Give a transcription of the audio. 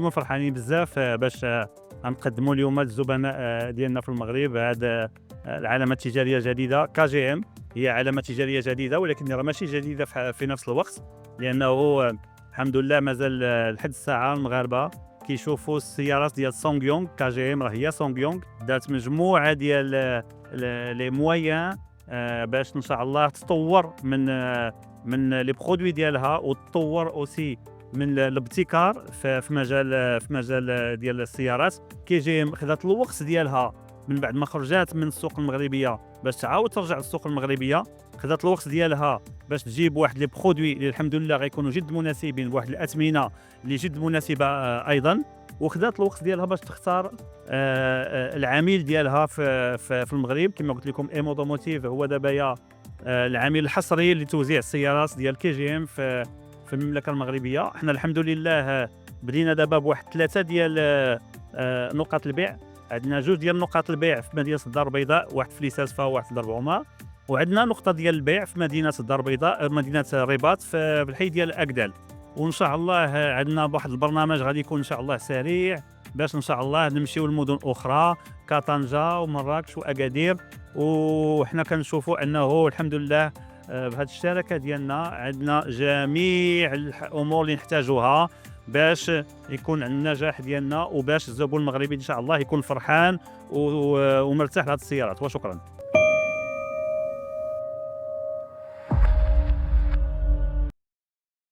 اليوم فرحانين بزاف باش غنقدموا اليوم للزبناء ديالنا في المغرب هاد العلامة التجارية الجديدة KGM. هي علامة تجارية جديدة ولكن راه ماشي جديدة في نفس الوقت، لأنه الحمد لله مازال لحد الساعة المغاربة كيشوفوا السيارات ديال سونغيونغ. KGM راه هي سونغيونغ دارت مجموعة ديال لي مويان باش ان شاء الله تطور من لي برودوي ديالها وتطور اوسي من الابتكار في مجال ديال السيارات. KGM خدات الوقت ديالها من بعد ما خرجات من السوق المغربيه باش تعاود ترجع للسوق المغربيه، خدات الوقت ديالها باش تجيب واحد لي برودوي اللي الحمد لله غيكونوا جد مناسبين بواحد الاثمنه اللي جد مناسبه ايضا، وخدات الوقت ديالها باش تختار العميل ديالها في المغرب. كما قلت لكم ايمودوموتيف هو دابا العميل الحصري لتوزيع السيارات ديال KGM في المملكه المغربيه. احنا الحمد لله بدينا دابا بواحد 3 ديال نقاط البيع. عندنا 2 ديال نقاط البيع في مدينه الدار البيضاء، واحد في ليساسفا وواحد في دار العمر، وعندنا نقطه ديال البيع في مدينه الدار البيضاء مدينه الرباط في الحي ديال اكدال. وان شاء الله عندنا واحد البرنامج غادي يكون ان شاء الله سريع باش ان شاء الله نمشيو لمدن اخرى كطنجة ومراكش واكادير. وحنا كنشوفوا انه الحمد لله بهذه الشراكه ديالنا عندنا جميع الامور اللي نحتاجوها باش يكون عندنا النجاح ديالنا وباش الزبون المغربي ان شاء الله يكون فرحان ومرتاح لهذه السيارات. وشكرا.